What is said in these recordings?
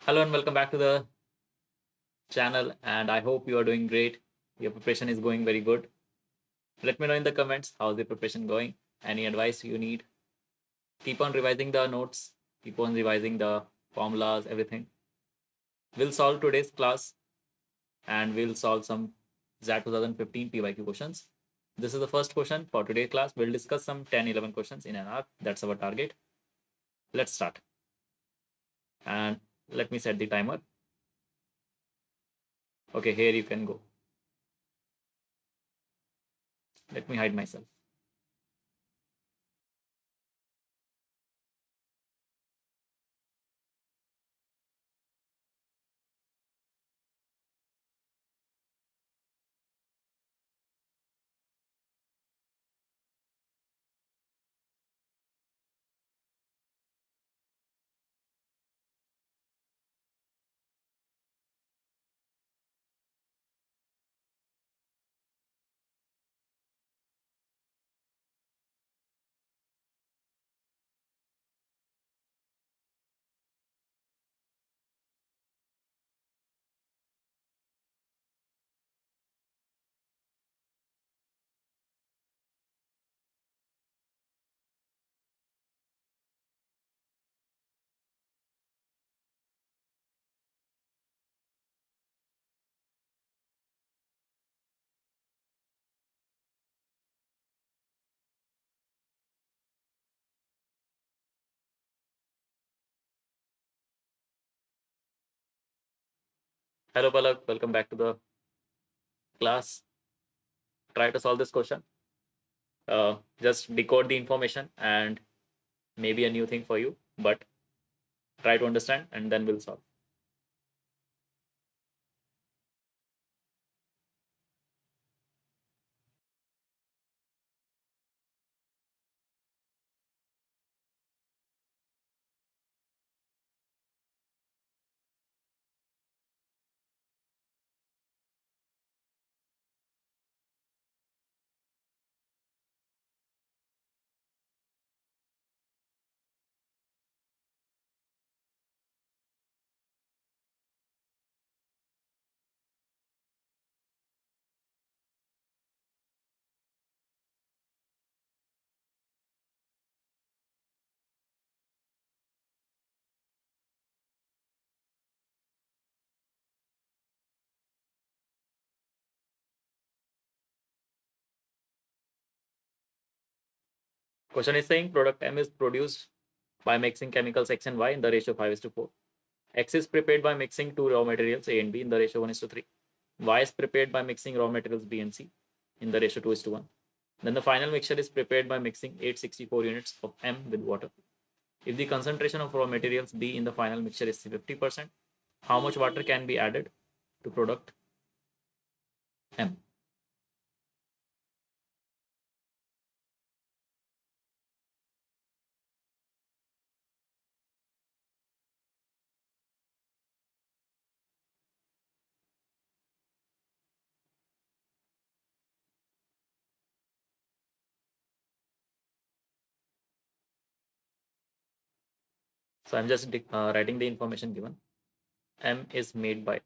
Hello and welcome back to the channel, and I hope you are doing great. Your preparation is going very good. Let me know in the comments how's the preparation going. Any advice you need? Keep on revising the notes, keep on revising the formulas, everything. We'll solve today's class and we'll solve some XAT 2015 PYQ questions. This is the first question for today's class. We'll discuss some 10-11 questions in an hour. That's our target. Let's start. And let me set the timer. Okay, here you can go. Let me hide myself. Hello, Palak. Welcome back to the class. Try to solve this question. Just decode the information and maybe a new thing for you, but try to understand and then we'll solve. Question is saying product M is produced by mixing chemicals X and Y in the ratio 5:4. X is prepared by mixing two raw materials A and B in the ratio 1:3. Y is prepared by mixing raw materials B and C in the ratio 2:1. Then the final mixture is prepared by mixing 864 units of M with water. If the concentration of raw materials B in the final mixture is 50%, how much water can be added to product M? So I'm just writing the information given. M is made by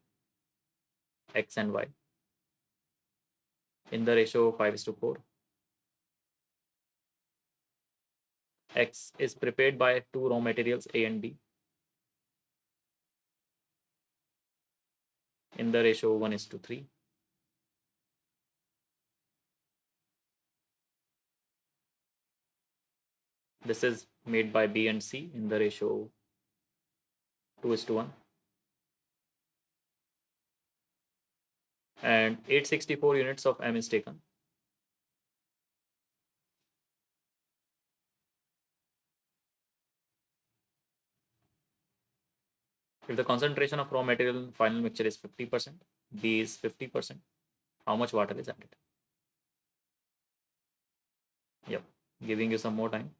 X and Y in the ratio 5:4. X is prepared by two raw materials A and B in the ratio 1:3. This is made by B and C in the ratio 2:1. And 864 units of M is taken. If the concentration of raw material in final mixture is 50%, B is 50%, how much water is added? Yep, giving you some more time.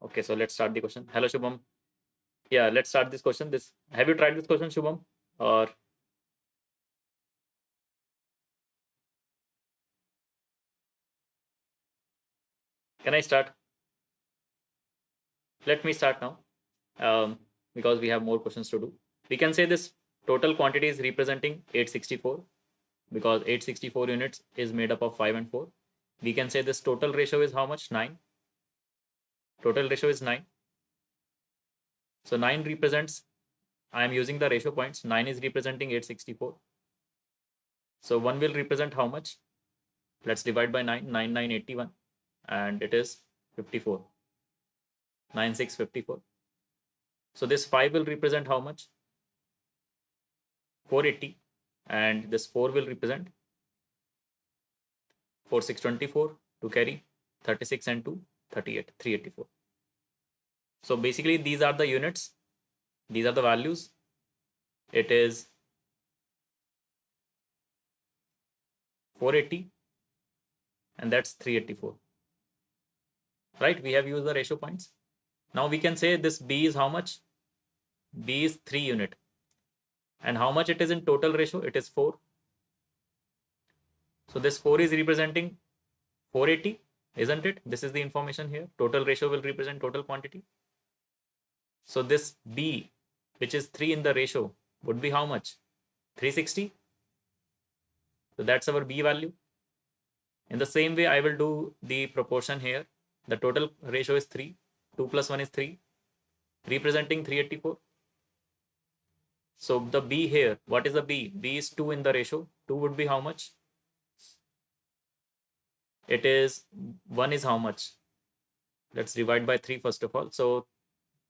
Okay, so let's start the question. Hello, Shubham. Yeah, let's start this question. This have you tried this question, Shubham? Or can I start? Let me start now. Because we have more questions to do. We can say this total quantity is representing 864 because 864 units is made up of 5 and 4. We can say this total ratio is how much? 9. Total ratio is 9. So 9 represents, I am using the ratio points. 9 is representing 864. So 1 will represent how much? Let's divide by 9. 9981. And it is 54. 9654. So this 5 will represent how much? 480. And this 4 will represent 4624 to carry 36 and 2, 38, 384. So basically these are the units. These are the values. It is 480 and that's 384. Right? We have used the ratio points. Now we can say this B is how much? B is 3 unit. And how much it is in total ratio? It is 4. So this 4 is representing 480, isn't it? This is the information here. Total ratio will represent total quantity. So this B, which is 3 in the ratio, would be how much? 360. So that's our B value. In the same way, I will do the proportion here. The total ratio is 3. 2 plus 1 is 3, representing 384. So the B here, what is the B? B is 2 in the ratio. 2 would be how much? It is 1 is how much? Let's divide by 3 first of all. So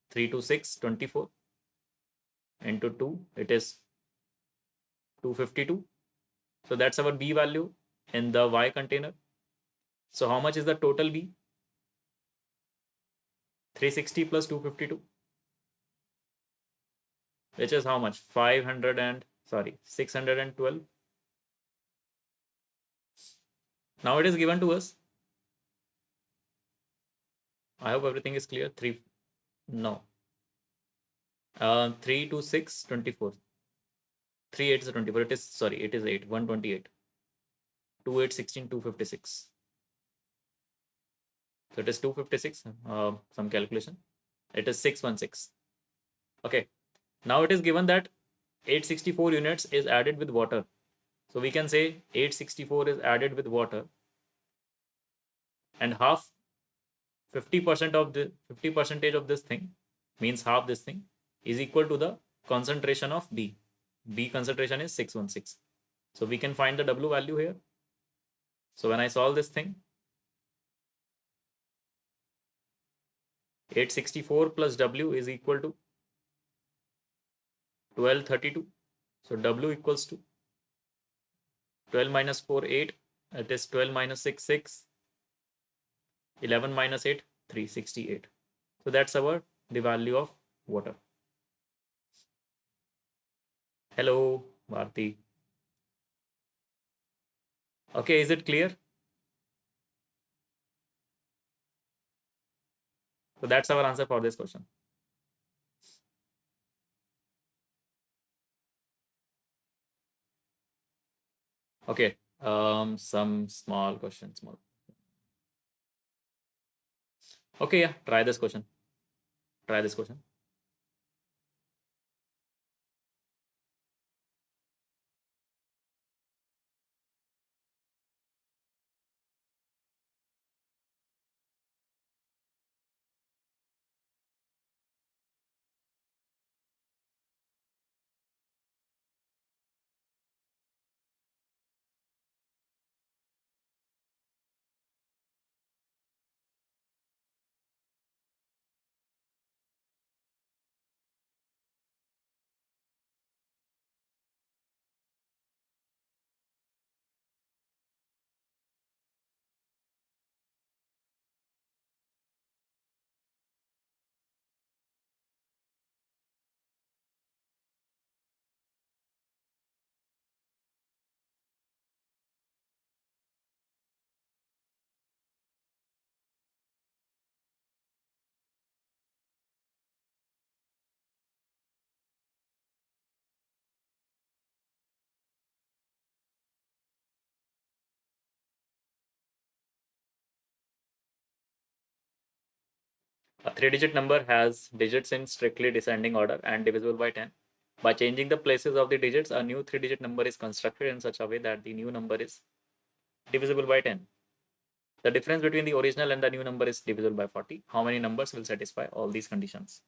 3 to 6, 24 into 2, it is 252. So that's our B value in the Y container. So how much is the total B? 360 plus 252, which is how much? 500 and, sorry, 612. Now it is given to us. I hope everything is clear. 3, no. 3 to 6, 24. 3 8 is 24. It is, sorry, it is 8, 128. 2 8 16, 256. So it is 256, some calculation. It is 616. Okay. Now it is given that 864 units is added with water. So we can say 864 is added with water and half 50% of the 50% of this thing means half this thing is equal to the concentration of B. B concentration is 616. So we can find the W value here. So when I solve this thing, 864 plus W is equal to 1232. So W equals to 12 minus 4, 8. It is 12 minus 6, 6. 11 minus 8, 368. So that's our the value of water. Hello, Bharti. Okay, is it clear? So that's our answer for this question. Okay, some small questions more. Okay, yeah, try this question. Try this question. A three-digit number has digits in strictly descending order and divisible by 10. By changing the places of the digits, a new three-digit number is constructed in such a way that the new number is divisible by 10. The difference between the original and the new number is divisible by 40. How many numbers will satisfy all these conditions?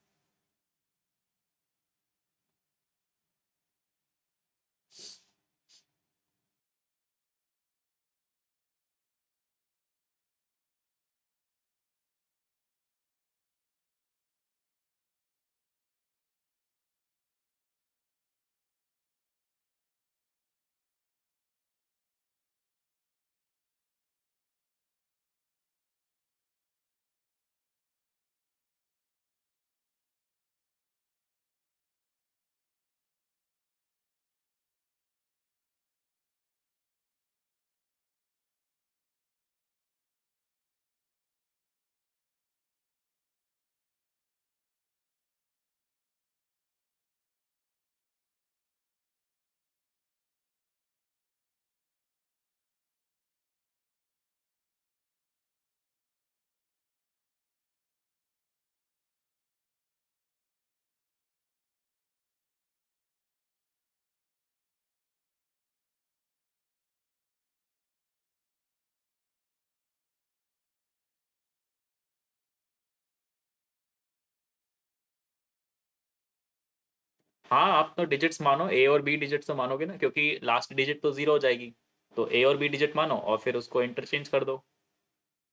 हाँ, आप तो digits मानो, ए और B digit तो मानोगे ना, क्योंकि last digit तो जीरो हो जाएगी। तो ए और बी डिजिट मानो और फिर उसको इंटरचेंज कर दो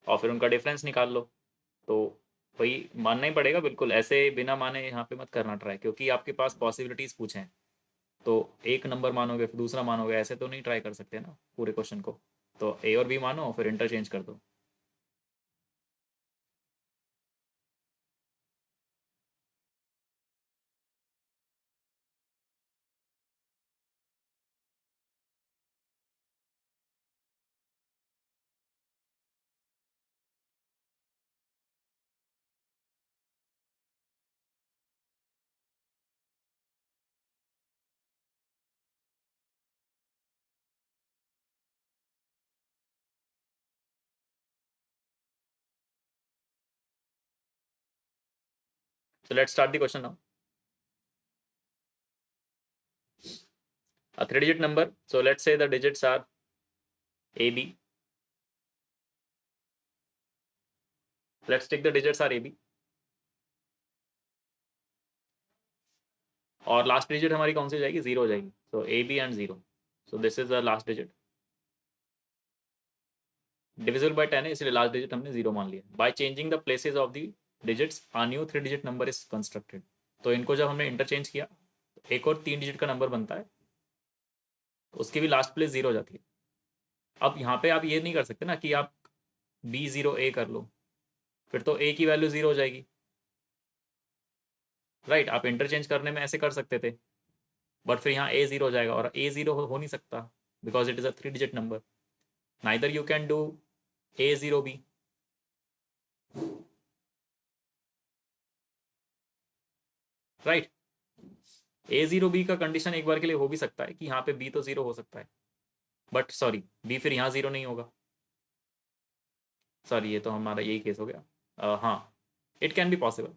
और फिर उनका डिफरेंस निकाल लो। तो वही मानना ही पड़ेगा बिल्कुल, ऐसे बिना माने यहाँ पे मत करना ट्राई, क्योंकि आपके पास पॉसिबिलिटीज पूछे हैं। तो एक नंबर मानोगे फिर दूसरा मानोगे, ऐसे तो नहीं ट्राई कर सकते ना पूरे क्वेश्चन को। तो ए और बी मानो फिर इंटरचेंज कर दो। So let's start the question now. A three-digit number. So let's say the digits are A, B. Let's take the digits are A, B. और लास्ट डिजिट हमारी कौन सी हो जाएगी? जीरो हो जाएगी। So A B and zero. So this is the last digit. Divisible by 10 है, इसलिए लास्ट डिजिट हमने जीरो मान लिया। By changing the places of the digits a new three digit number is constructed. तो इनको जब हमने इंटरचेंज किया तो एक और तीन डिजिट का नंबर बनता है, तो उसकी भी लास्ट प्लेस जीरो हो जाती है। अब यहाँ पे आप ये नहीं कर सकते ना कि आप बी जीरो ए कर लो, फिर तो ए की वैल्यू जीरो हो जाएगी। राइट, आप इंटरचेंज करने में ऐसे कर सकते थे, बट फिर यहाँ ए जीरो हो जाएगा और ए जीरो हो नहीं सकता because it is a three digit number. Neither you can do A zero B. Right, A zero B का कंडीशन एक बार के लिए हो भी सकता है कि यहाँ पे बी तो जीरो हो सकता है, बट सॉरी बी फिर यहाँ जीरो नहीं होगा। सॉरी, ये तो हमारा यही केस हो गया। हाँ, it can be possible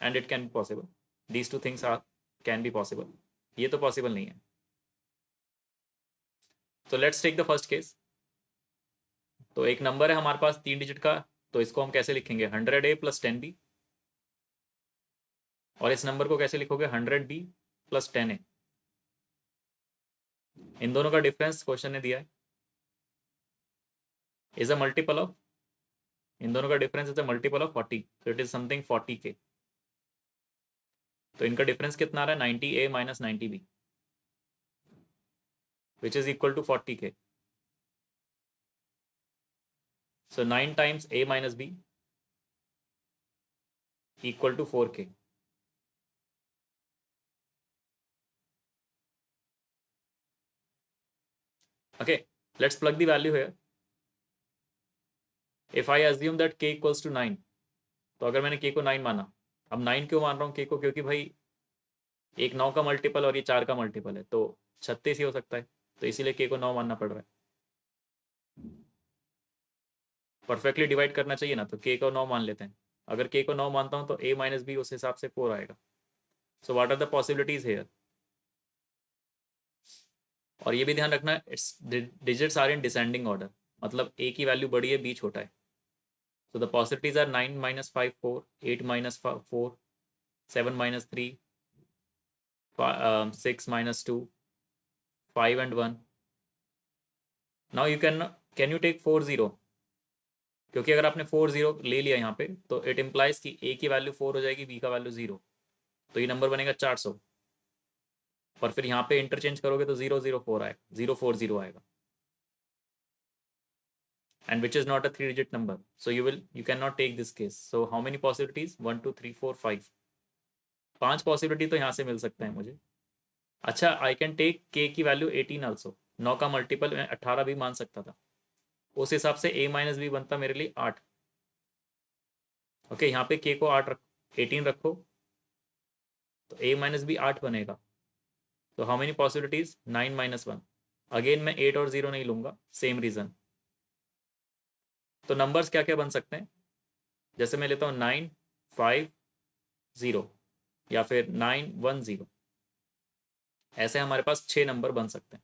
and it can be possible, these two things are can be possible. ये तो पॉसिबल नहीं है। तो let's take the first case. तो एक नंबर है हमारे पास तीन डिजिट का, तो इसको हम कैसे लिखेंगे? 100A plus 10B। और इस नंबर को कैसे लिखोगे? 100B plus 10A। इन दोनों का डिफरेंस क्वेश्चन ने दिया है, इज अ मल्टीपल ऑफ, इन दोनों का difference is a multiple of 40, तो इट इज समथिंग 40K। तो इनका डिफरेंस कितना आ रहा है? 90A minus 90B, which is equal to 40K। So 9 times A minus B equal to 4K. Okay, let's plug the value here. If I assume that K equals to 9, तो अगर मैंने K को 9 माना, अब 9 क्यों मान रहा हूँ K को? क्योंकि भाई एक 9 का मल्टीपल और ये 4 का मल्टीपल है, तो 36 ही हो सकता है, तो इसीलिए K को 9 मानना पड़ रहा है। परफेक्टली डिवाइड करना चाहिए ना, तो K को 9 मान लेते हैं। अगर k को 9 मानता हूँ तो a माइनस b उस हिसाब से 4 आएगा. So what are the possibilities here. और ये भी ध्यान रखना, its digits are in descending order, मतलब a की वैल्यू बड़ी है, b छोटा है. So the possibilities are 9 minus 5 4, 8 minus 4, 7 minus 3, 6 minus 2, 5 and 1. Now you can you take 4 0, क्योंकि अगर आपने 4 0 ले लिया यहाँ पे तो इट इम्प्लाइज कि a की वैल्यू 4 हो जाएगी, b का वैल्यू 0, तो ये नंबर बनेगा 400. और फिर यहाँ पे इंटरचेंज करोगे तो 004 आएगा, 040 आएगा, and which is not a 3-digit number, so you cannot take this case. So how many possibilities? 1 2 3 4 5. 5 possibility तो यहाँ से मिल सकते हैं मुझे. अच्छा, आई कैन टेक k की वैल्यू 18 आल्सो. 9 का मल्टीपल मैं 18 भी मान सकता था. उस हिसाब से a माइनस बी बनता मेरे लिए 8. ओके, यहाँ पे k को 18 रखो तो a माइनस बी 8 बनेगा. तो how many possibilities? 9 minus 1. Again मैं 8 और 0 नहीं लूंगा, सेम रीजन. तो नंबर्स क्या क्या बन सकते हैं? जैसे मैं लेता हूँ 9 5 0 या फिर 9 1 0. ऐसे हमारे पास 6 नंबर बन सकते हैं.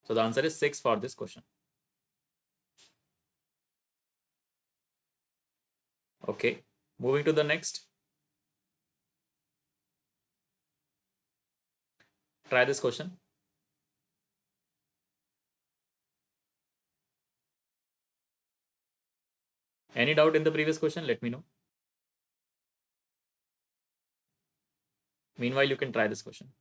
So the answer is 6 for this question. Okay, moving to the next. Try this question. Any doubt in the previous question? Let me know. Meanwhile, you can try this question.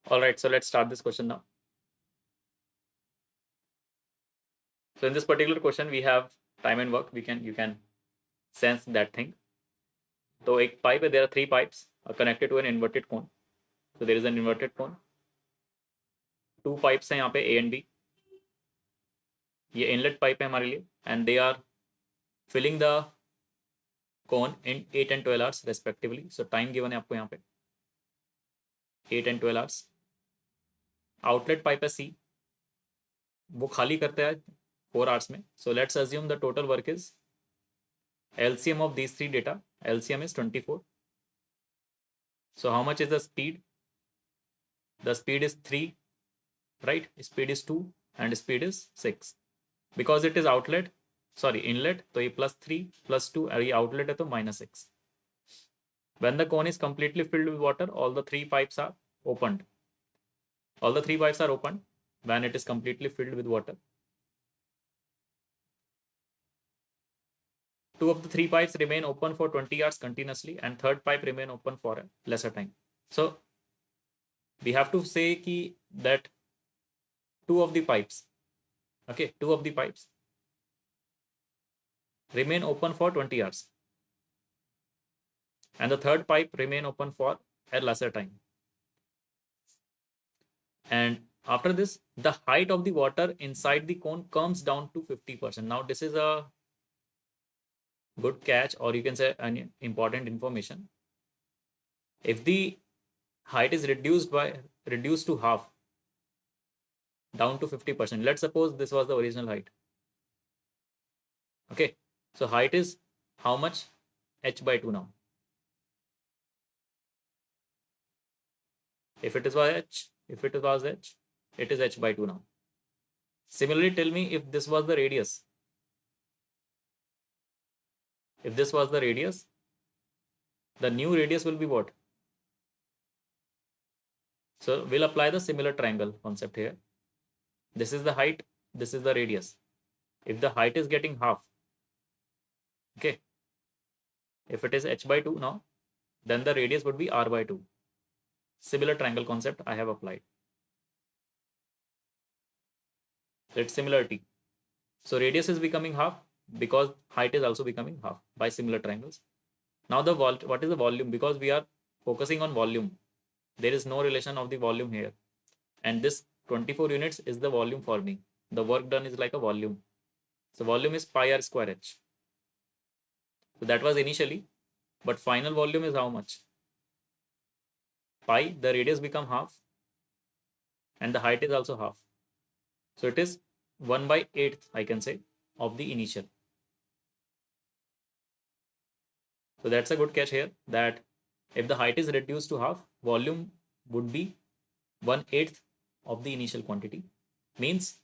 All right, so let's start this question now. So in this particular question, we have time and work. You can sense that thing. So एक pipe है, there are 3 pipes are connected to an inverted cone. So there is an inverted cone. 2 pipes हैं यहाँ पे A and B. ये inlet pipe है हमारे लिए, and they are filling the cone in 8 and 12 hours respectively. So time given है आपको यहाँ पे 8 and 12 hours. Outlet pipe है C, वो खाली करते हैं 4 hours में. So let's assume the total work is LCM of these 3 data. LCM is 24. So how much is the speed? The speed is 3, right? Speed is 2 and speed is 6. Because it is outlet, sorry, inlet, तो ये +3 +2 और ये outlet है तो -6. When the cone is completely filled with water, all the 3 pipes are opened. All the 3 pipes are opened when it is completely filled with water. 2 of the 3 pipes remain open for 20 hours continuously and third pipe remain open for a lesser time. So we have to say that 2 of the pipes, okay, 2 of the pipes remain open for 20 hours and the third pipe remain open for a lesser time. And after this, the height of the water inside the cone comes down to 50%. Now this is a good catch, or you can say an important information. If the height is reduced to half, down to 50%, let's suppose this was the original height. Okay, so height is how much? H by 2 now. If it is h, it is h by 2 now. Similarly, tell me if this was the radius. If this was the radius, the new radius will be what? So we'll apply the similar triangle concept here. This is the height, this is the radius. If the height is getting half, okay, if it is h by 2 now, then the radius would be r by 2. Similar triangle concept I have applied. It's similarity. So radius is becoming half because height is also becoming half by similar triangles. Now the what is the volume? Because we are focusing on volume. There is no relation of the volume here. And this 24 units is the volume for me. The work done is like a volume. So volume is pi r square h. So that was initially, but final volume is how much? Pi, the radius become half and the height is also half. So it is 1 by 8th, I can say, of the initial. So that's a good catch here, that if the height is reduced to half, volume would be 1/8 of the initial quantity. Means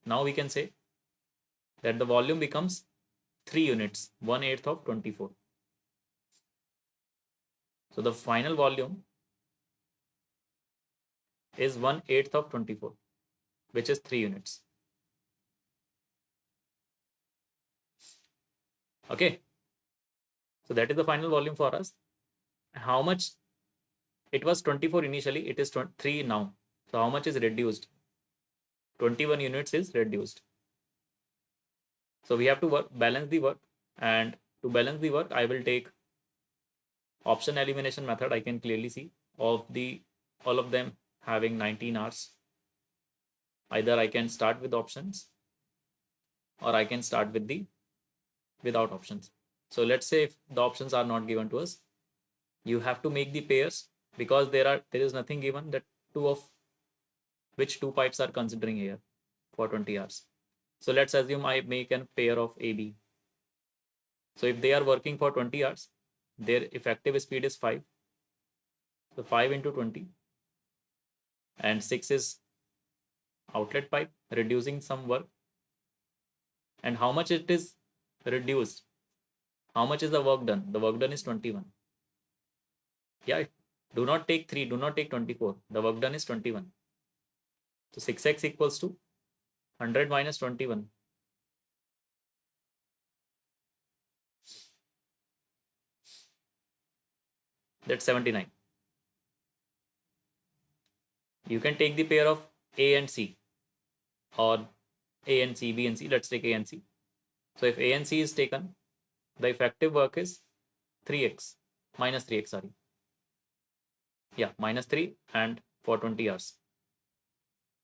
now we can say that the volume becomes 3 units, 1/8 of 24. So the final volume is 1/8 of 24, which is 3 units. Okay. So that is the final volume for us. How much? It was 24 initially, it is 3 now. So how much is reduced? 21 units is reduced. So we have to balance the work, and to balance the work, I will take option elimination method. I can clearly see all of them having 19 hours. Either I can start with options or I can start with without options. So let's say if the options are not given to us, you have to make the pairs, because there is nothing given that which two pipes are considering here for 20 hours. So let's assume I make a pair of AB. So if they are working for 20 hours, their effective speed is 5. So 5 into 20, and 6 is outlet pipe, reducing some work. And how much it is reduced? How much is the work done? The work done is 21. Yeah, do not take 3, do not take 24. The work done is 21. So 6x equals to 100 minus 21. That's 79. You can take the pair of A and C, or A and C, B and C. Let's take A and C. So if A and C is taken, the effective work is 3x, minus 3x, sorry. Yeah, minus 3 and for 20 hours.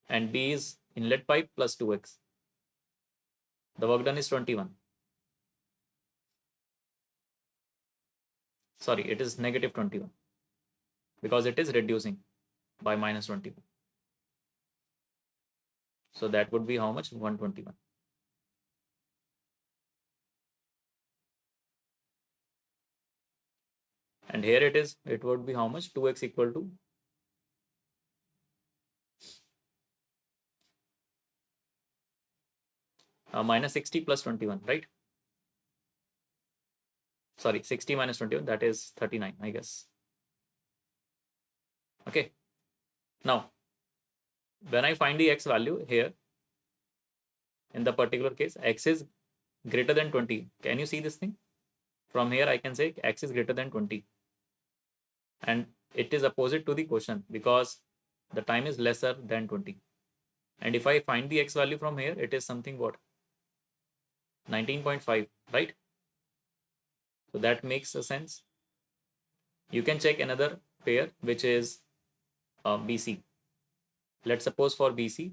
And B is inlet pipe plus 2x. The work done is 21. Sorry, it is negative 21 because it is reducing by minus 21. So that would be how much? 121. And here it would be how much? 2x equal to minus 60 plus 21, right? Sorry, 60 minus 21, that is 39, I guess. Okay. Now, when I find the x value here, in the particular case, x is greater than 20. Can you see this thing? From here, I can say x is greater than 20. And it is opposite to the quotient because the time is lesser than 20. And if I find the x value from here, it is something what? 19.5, right? So that makes a sense. You can check another pair, which is BC. Let's suppose for BC,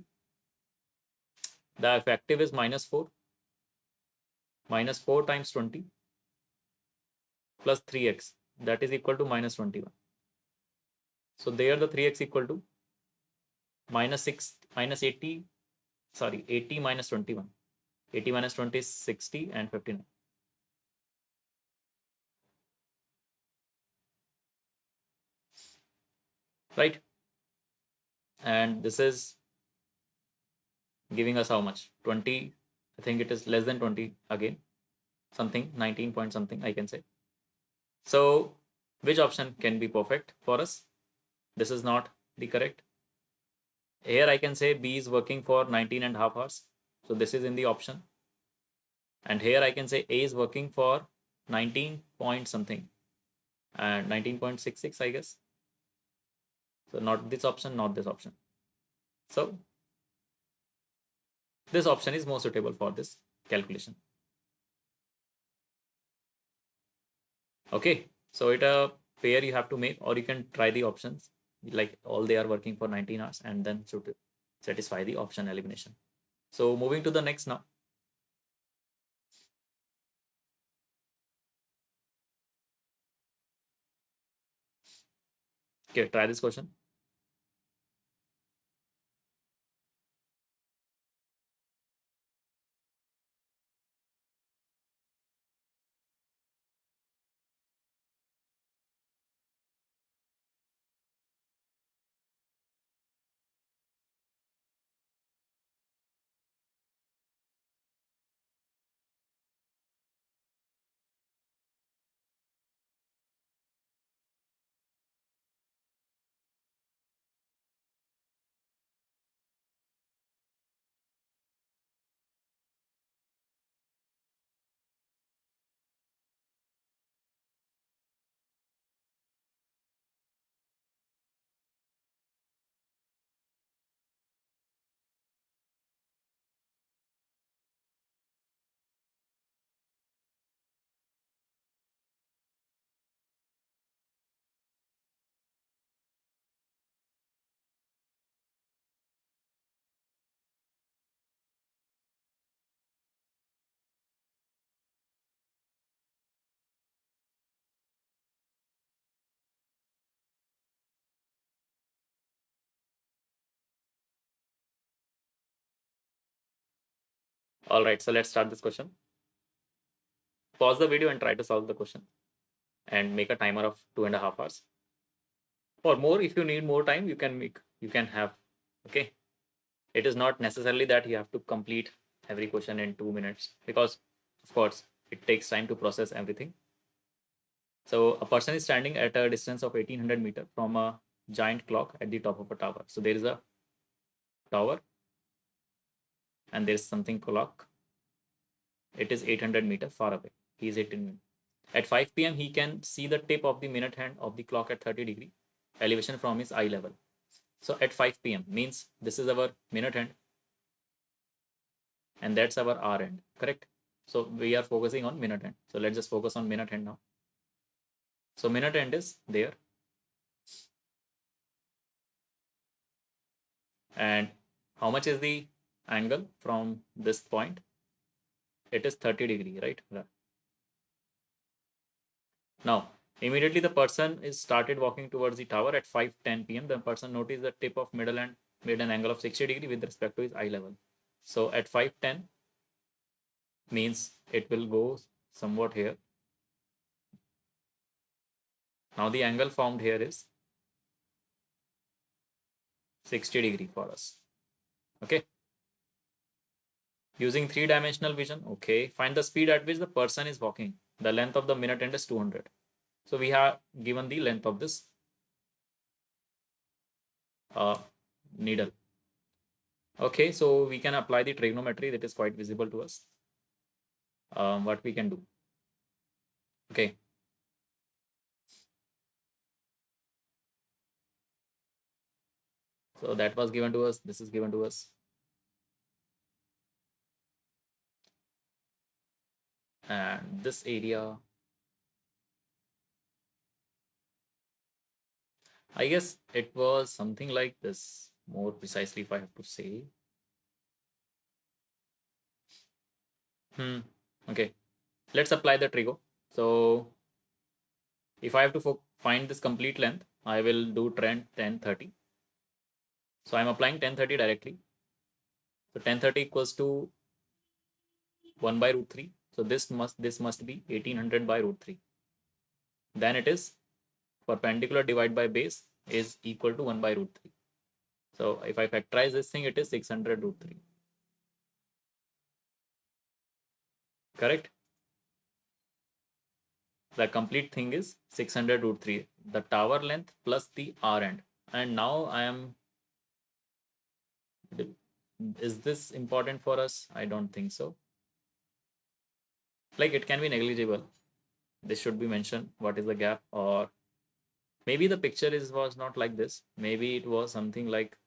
the effective is minus 4. Minus 4 times 20 plus 3x, that is equal to minus 21. So there the 3x equal to minus 6, minus 80, sorry, 80 minus 21. 80 minus 20 is 60 and 59. Right? And this is giving us how much? 20. I think it is less than 20 again. Something, 19 point something, I can say. So which option can be perfect for us? This is not the correct. Here I can say B is working for 19 and a half hours. So this is in the option. And here I can say A is working for 19 point something and 19.66, I guess. So not this option, not this option. So this option is more suitable for this calculation. Okay, so it a pair you have to make, or you can try the options like all they are working for 19 hours and then should satisfy the option elimination. So moving to the next now. Okay, try this question. All right, so let's start this question. Pause the video and try to solve the question and make a timer of 2.5 hours. Or more, if you need more time, you can have. Okay. It is not necessarily that you have to complete every question in 2 minutes, because of course it takes time to process everything. So a person is standing at a distance of 1800 meters from a giant clock at the top of a tower. So there is a tower and there is something clock. It is 800 meters far away. He is 18 meters. At 5 p.m. he can see the tip of the minute hand of the clock at 30-degree elevation from his eye level. So at 5 p.m. means this is our minute hand and that's our hour hand, correct? So we are focusing on minute hand. So let's just focus on minute hand now. So minute hand is there. And how much is the angle from this point? It is 30-degree, right? Now, immediately the person is started walking towards the tower at 5:10 p.m. The person noticed the tip of middle and made an angle of 60-degree with respect to his eye level. So at 5:10 means it will go somewhat here. Now the angle formed here is 60-degree for us. Okay. Using three-dimensional vision, okay. Find the speed at which the person is walking. The length of the minute hand is 200. So we have given the length of this needle. Okay, so we can apply the trigonometry that is quite visible to us. What we can do. Okay. So that was given to us. This is given to us. And this area, I guess it was something like this, more precisely if I have to say. Okay, let's apply the trigo. So if I have to find this complete length, I will do trend 1030. So I'm applying 1030 directly. So 1030 equals to 1 by root 3. So this must be 1800 by root 3. Then it is perpendicular divided by base is equal to 1 by root 3. So if I factorize this thing, it is 600 root 3. Correct? The complete thing is 600 root 3. The tower length plus the R end. And now I am... Is this important for us? I don't think so. Like, it can be negligible. This should be mentioned. What is the gap? Or maybe the picture was not like this. Maybe it was something like...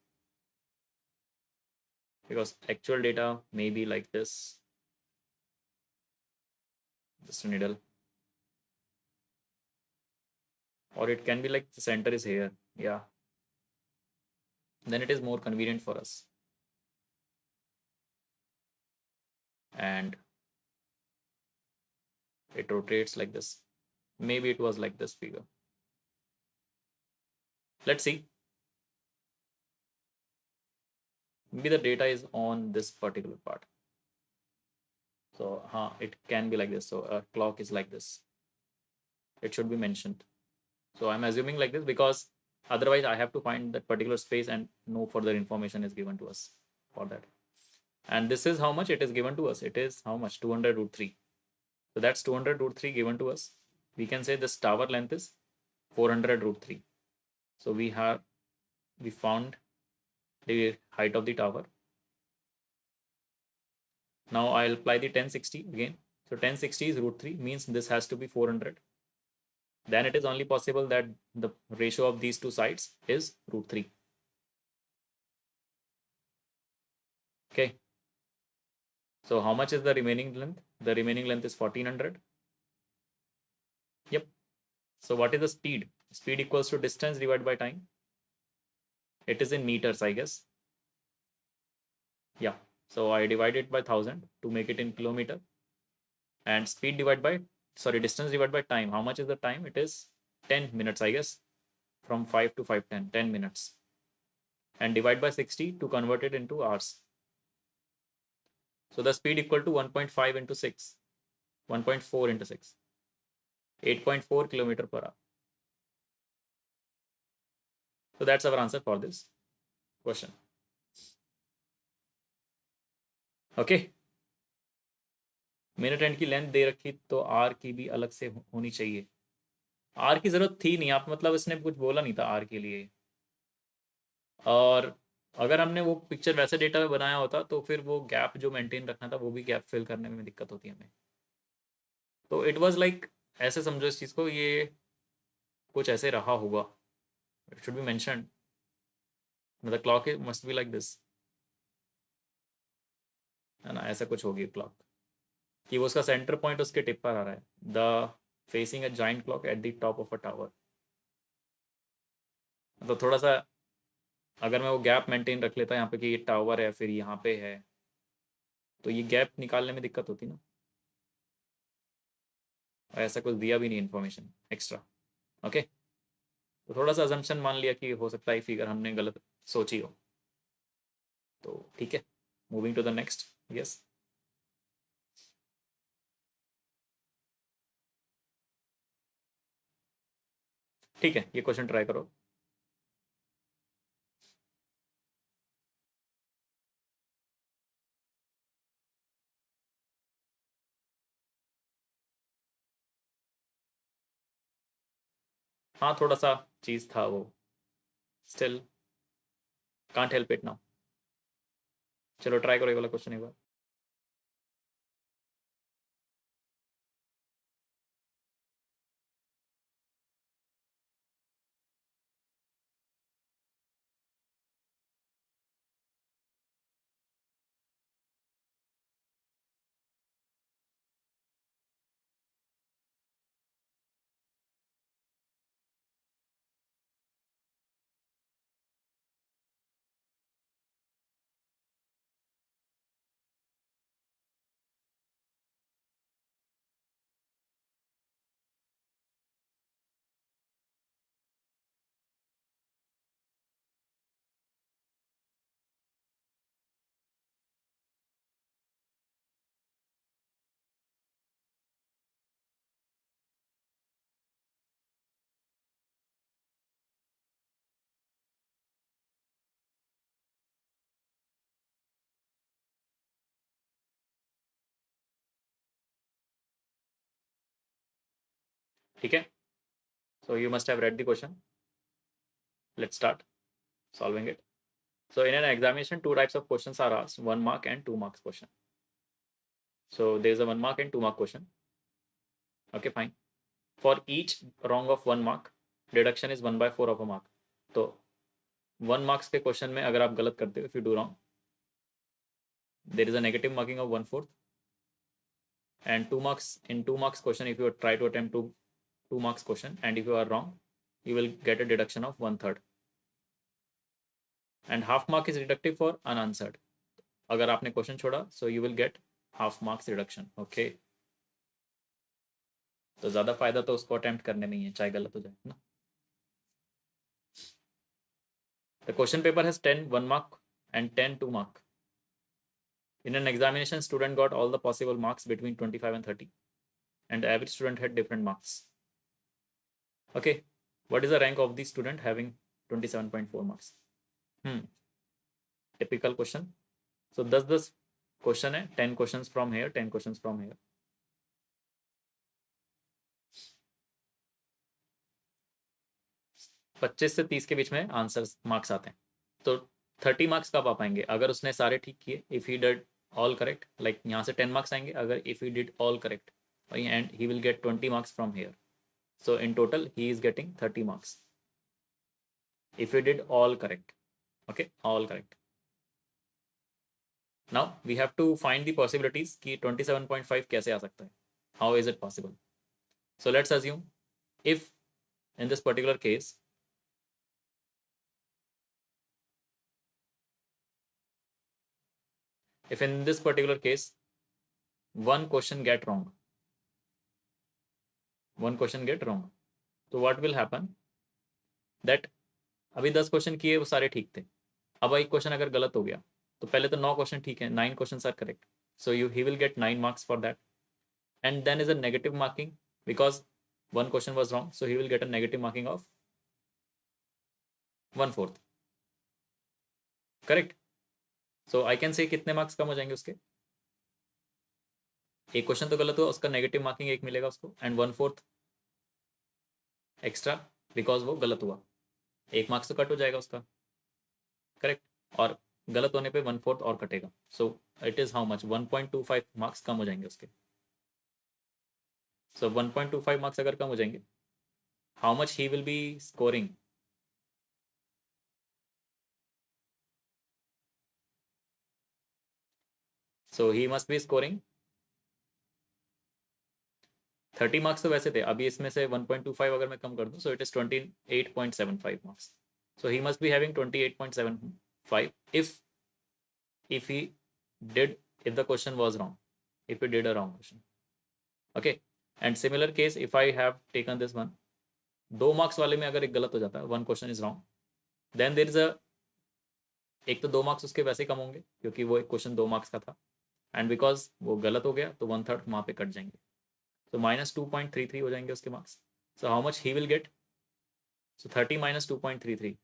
Because actual data may be like this. Just a needle. Or it can be like the center is here. Yeah. Then it is more convenient for us. And it rotates like this. Maybe it was like this figure. Let's see. Maybe the data is on this particular part. So it can be like this. So a clock is like this. It should be mentioned. So I'm assuming like this because otherwise I have to find that particular space and no further information is given to us for that. And this is how much it is given to us. It is how much? 200 root 3. So that's 200 root 3 given to us. We can say this tower length is 400 root 3. So we found the height of the tower. Now I'll apply the 1060 again. So 1060 is root 3, means this has to be 400. Then it is only possible that the ratio of these two sides is root 3. Okay. So how much is the remaining length? The remaining length is 1400. Yep. So what is the speed? Speed equals to distance divided by time. It is in meters, I guess. Yeah. So I divide it by 1000 to make it in kilometer. And speed divided by, distance divided by time. How much is the time? It is 10 minutes, I guess. From 5 to 5:10, 10 minutes. And divide by 60 to convert it into hours. So the speed equal to 1.5 into 6. 1.4 into 6. 8.4 kilometer per hour. So that's our answer for this question. Okay. Minute and की length दे रखी तो are की भी अलग से होनी चाहिए. Are की जरूरत थी नहीं, आप मतलब इसने कुछ बोला नहीं था आर के लिए. और अगर हमने वो पिक्चर वैसे डेटा में बनाया होता तो फिर वो गैप जो मेंटेन रखना था वो भी गैप फिल करने में दिक्कत होती है हमें. तो इट वाज लाइक ऐसे समझो इस चीज़ को, ये कुछ ऐसे रहा होगा. It should be mentioned. मतलब clock must be like this, है ना. ऐसा कुछ होगी क्लॉक कि वो उसका सेंटर पॉइंट उसके टिप पर आ रहा है. The facing a giant clock at the top of a tower. तो थोड़ा सा अगर मैं वो गैप मेंटेन रख लेता यहाँ पे कि ये टावर है फिर यहाँ पे है, तो ये गैप निकालने में दिक्कत होती ना. और ऐसा कुछ दिया भी नहीं इन्फॉर्मेशन एक्स्ट्रा. ओके. तो थोड़ा सा अजम्पशन मान लिया कि हो सकता है फिगर हमने गलत सोची हो. तो ठीक है, moving to the next. Yes. ठीक है, ये क्वेश्चन ट्राई करो. हाँ, थोड़ा सा चीज़ था वो. Still can't help it now. चलो ट्राई करो ये वाला क्वेश्चन एक बार. ठीक है, so you must have read the question. Let's start solving it. So in an examination, two types of questions are asked: 1 mark and 2 marks question. So there is a 1 mark and 2 mark question. Okay, fine. For each wrong of 1 mark, deduction is 1/4 of a mark. तो 1 marks के question में अगर आप गलत करते हो, if you do wrong, there is a negative marking of 1/4. And 2 marks, in 2 marks question, if you try to attempt 2 marks question and if you are wrong, you will get a deduction of 1/3. And half mark is deductive for unanswered. अगर आपने question छोड़ा, so you will get half marks reduction. Okay, तो ज़्यादा फायदा तो उसको attempt करने में ही है, चाहे गलत हो जाए ना. The question paper has 10 1 mark and 10 2 mark. In an examination, student got all the possible marks between 25 and 30, and every student had different marks. Okay, what is the rank of the student having 27.4 marks? Typical question. So thus this question है 10 questions from here, 10 questions from here. 25 से 30 के बीच में answer marks आते हैं. तो 30 marks कब आ पाएंगे? अगर उसने सारे ठीक किए, if he did all correct, like यहाँ से 10 मार्क्स आएंगे अगर if he did all correct, and he will get 20 marks from here. So in total he is getting 30 marks if he did all correct. Okay, all correct. Now we have to find the possibilities कि 27.5 कैसे आ सकता है. How is it possible? So let's assume if in this particular case one question get wrong, so what will happen that अभी 10 question किए वो सारे ठीक थे, अब एक क्वेश्चन अगर गलत हो गया तो पहले तो 9 क्वेश्चन ठीक है, 9 questions are correct, so he will get 9 marks for that. And then is a negative marking because one question was wrong, so he will get a negative marking of 1/4. Correct. So I can say कितने marks कम हो जाएंगे उसके? एक question तो गलत हुआ, उसका नेगेटिव मार्किंग 1 मिलेगा उसको, एंड 1/4 एक्स्ट्रा बिकॉज वो गलत हुआ, 1 मार्क्स तो कट हो जाएगा उसका. करेक्ट. और गलत होने पे 1/4 और कटेगा, so it is how much, 1.25 marks कम हो जाएंगे उसके. सो 1.25 मार्क्स अगर कम हो जाएंगे, how much he will be scoring? So he must be scoring 30 marks तो वैसे थे, अभी इसमें से 1.25 अगर मैं कम कर दूं, सो it is 28.75 marks. So he must be having 28.75 if he did, if the question was wrong, if he did a wrong question. Okay, and similar case if I have taken this one, 2 marks वाले में अगर एक गलत हो जाता है, 1 question is wrong, then there is a, एक तो 2 मार्क्स उसके वैसे कम होंगे क्योंकि वो एक क्वेश्चन 2 मार्क्स का था, एंड बिकॉज वो गलत हो गया तो 1/3 वहाँ पे कट जाएंगे, तो -2.33 हो जाएंगे उसके marks. So how much he will get? सो 30 - 2.33,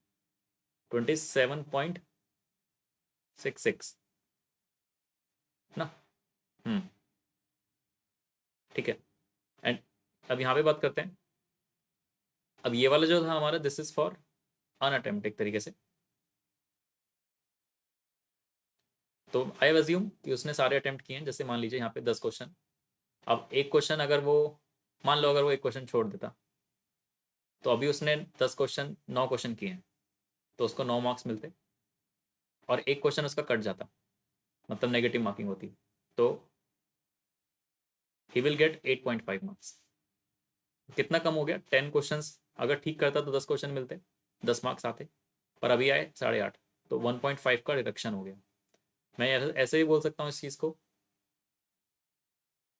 27.66 ना. ठीक है. एंड अब यहाँ पे बात करते हैं, अब ये वाला जो था हमारा, दिस इज फॉर अनअटेम्प्ट एक तरीके से. तो आई अज्यूम कि उसने सारे अटेम्प्ट किए हैं, जैसे मान लीजिए यहाँ पे 10 क्वेश्चन, अब एक क्वेश्चन अगर वो, मान लो अगर वो एक क्वेश्चन छोड़ देता, तो अभी उसने 10 क्वेश्चन 9 क्वेश्चन किए हैं, तो उसको 9 मार्क्स मिलते, और एक क्वेश्चन उसका कट जाता, मतलब नेगेटिव मार्किंग होती, तो ही विल गेट 8.5 मार्क्स. कितना कम हो गया? 10 क्वेश्चंस अगर ठीक करता तो 10 क्वेश्चन मिलते, 10 मार्क्स आते, पर अभी आए 8.5, तो 1.5 का रिडक्शन हो गया. मैं ऐसे ही बोल सकता हूँ इस चीज़ को,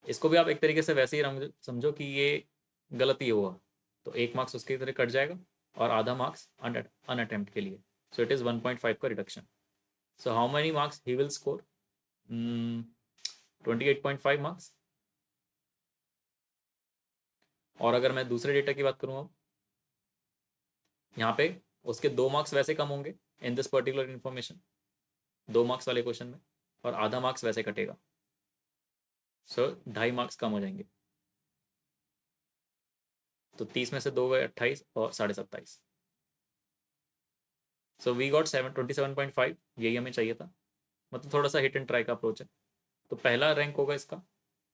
इसको भी आप एक तरीके से वैसे ही समझो कि ये गलती हुआ, तो 1 मार्क्स उसकी तरह कट जाएगा और आधा मार्क्स अनअटेम्प्ट के लिए, सो इट इज़ 1.5 का reduction. So how many marks he will score? 28.5 marks. और अगर मैं दूसरे डेटा की बात करूँ, अब यहाँ पे उसके 2 मार्क्स वैसे कम होंगे in this particular information, 2 marks वाले क्वेश्चन में, और आधा मार्क्स वैसे कटेगा, सो 2.5 मार्क्स कम हो जाएंगे. तो 30 में से 2 गए 28 और 27.5. So we got 27.5. यही हमें चाहिए था. मतलब थोड़ा सा हिट एंड ट्राई का अप्रोच है. तो पहला रैंक होगा इसका,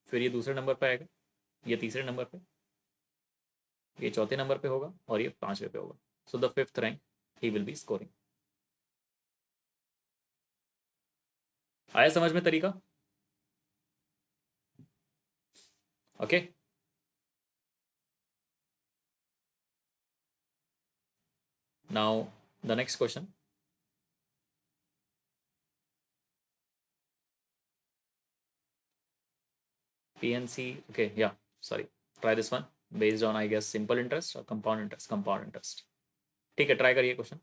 फिर ये दूसरे नंबर पे आएगा, ये तीसरे नंबर पे, ये चौथे नंबर पे होगा और ये 5वें पे होगा. So the fifth rank he will be scoring. आया समझ में तरीका? Okay. Now the next question. PNC. Okay, yeah. Sorry. Try this one based on, I guess, simple interest or compound interest. Compound interest. ठीक है, try करिए question.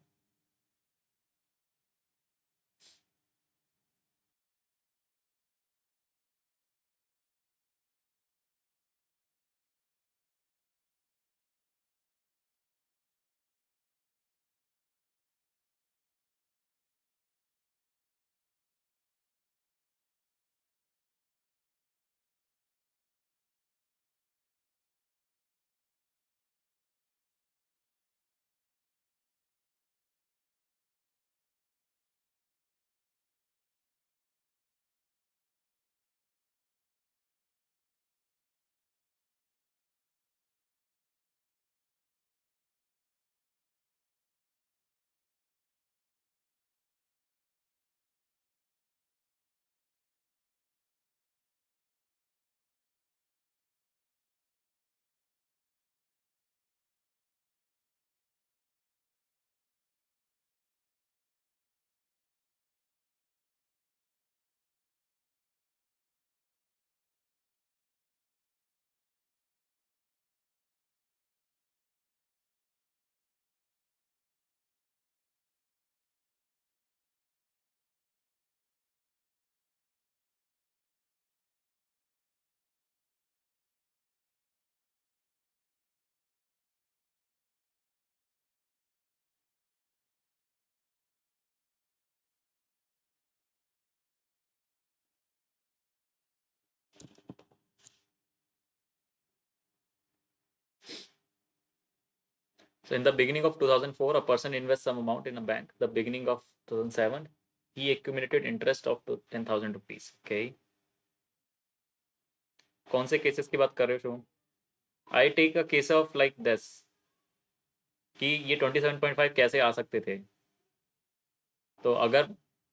So in the beginning of 2004, a person invests some amount in a bank. The beginning of 2007, he accumulated interest of 10,000 rupees. Okay. कौन से cases की बात कर रहे हो Shubham? I take a case of like this कि ये 27.5 कैसे आ सकते थे. तो अगर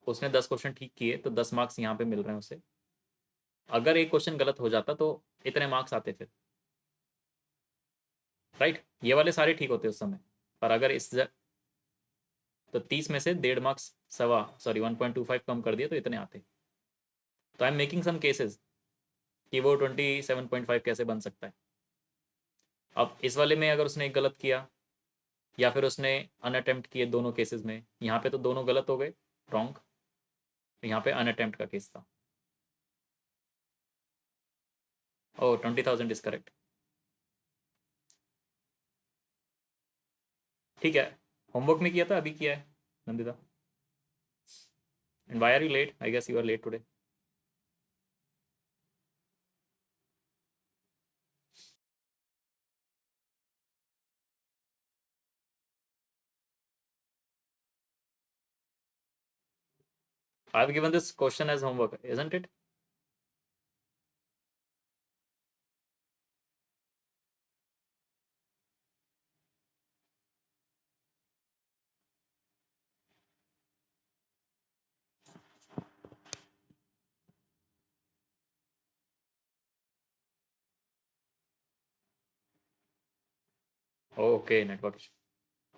उसने 10 क्वेश्चन ठीक किए तो 10 मार्क्स यहाँ पे मिल रहे हैं उसे. अगर एक क्वेश्चन गलत हो जाता तो इतने मार्क्स आते फिर. राइट. ये वाले सारे ठीक होते उस समय. पर अगर तो 30 में से 1.5 मार्क्स, 1.25 कम कर दिया तो इतने आते. तो I am making some cases कि वो 27.5 कैसे बन सकता है. अब इस वाले में अगर उसने एक गलत किया या फिर उसने अनअटेम्प्ट किए, दोनों केसेस में यहाँ पे तो दोनों गलत हो गए, रॉन्ग. यहाँ पे अनअटेम्प्ट का केस था. Oh 20,000 is correct. ठीक है. होमवर्क में किया था, अभी किया है Nandita? And why are you late? I guess you are late today. I have given this question as homework, isn't it? Okay, network.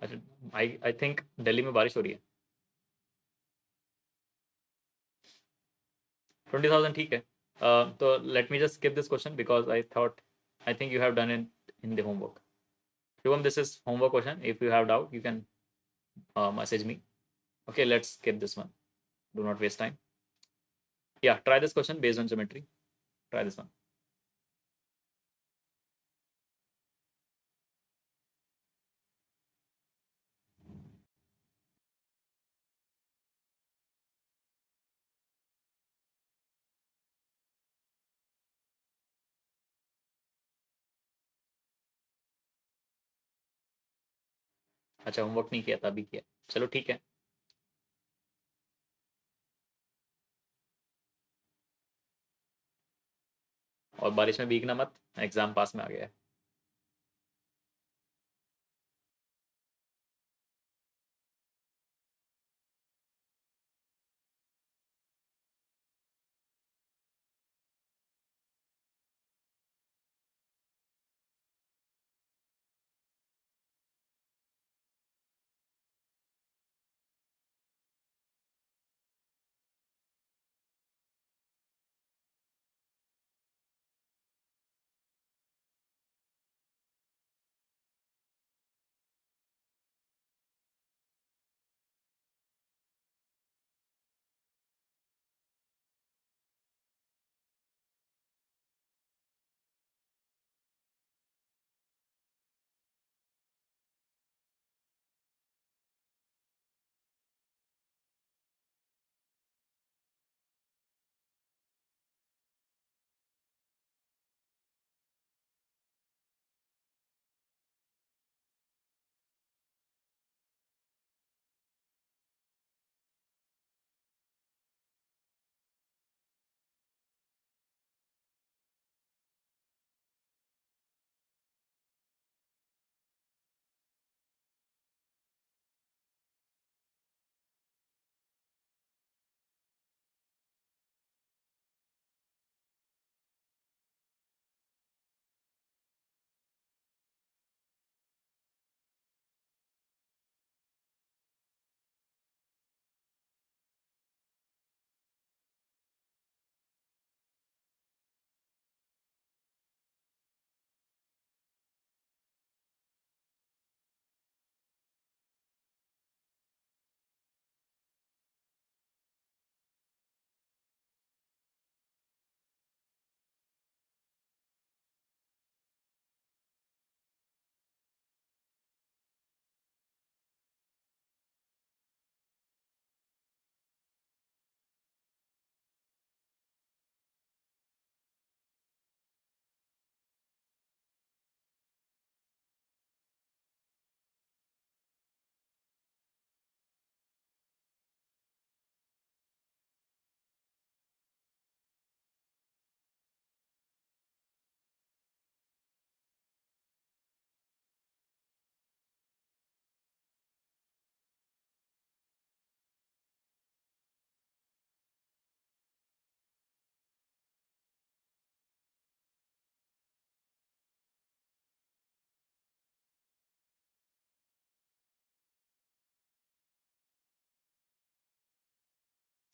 अच्छा, आई थिंक दिल्ली में बारिश हो रही है. 20,000 ठीक है. तो let me just skip this question because I think you have done it in the homework. Shivam, this is homework question. If you have doubt, you can message me. Okay, let's skip this one. Do not waste time. Yeah, try this question based on geometry. Try this one. अच्छा, homework नहीं किया था, अभी किया, चलो ठीक है। और बारिश में भीगना मत, एग्जाम पास में आ गया है।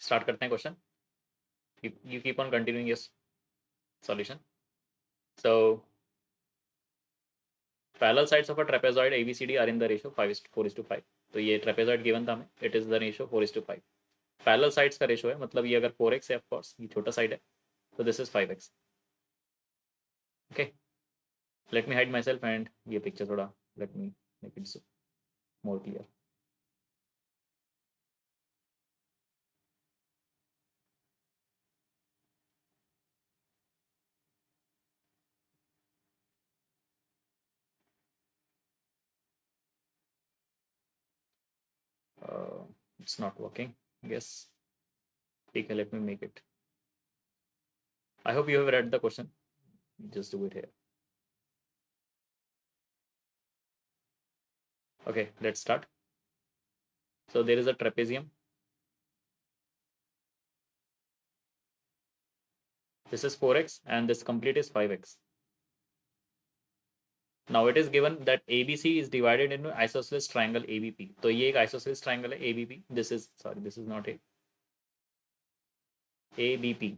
स्टार्ट करते हैं question. You keep on continuing your solution. So parallel sides of a trapezoid ABCD are in the ratio 4:5. तो ये trapezoid given था हमें, it is the ratio 4:5. Parallel sides का रेशो है, मतलब ये अगर 4x है, ऑफ कोर्स ये छोटा साइड है, तो this is 5x. Okay, let me hide my self and ये पिक्चर थोड़ा, let me make it more clear. It's not working. Yes. Okay, let me make it. I hope you have read the question. Just do it here. Okay, let's start. So there is a trapezium. This is 4x and this complete is 5x. Now it is given that ABC is divided into isosceles triangle ABP. तो ये एक isosceles triangle है ABP. This is not a ABP.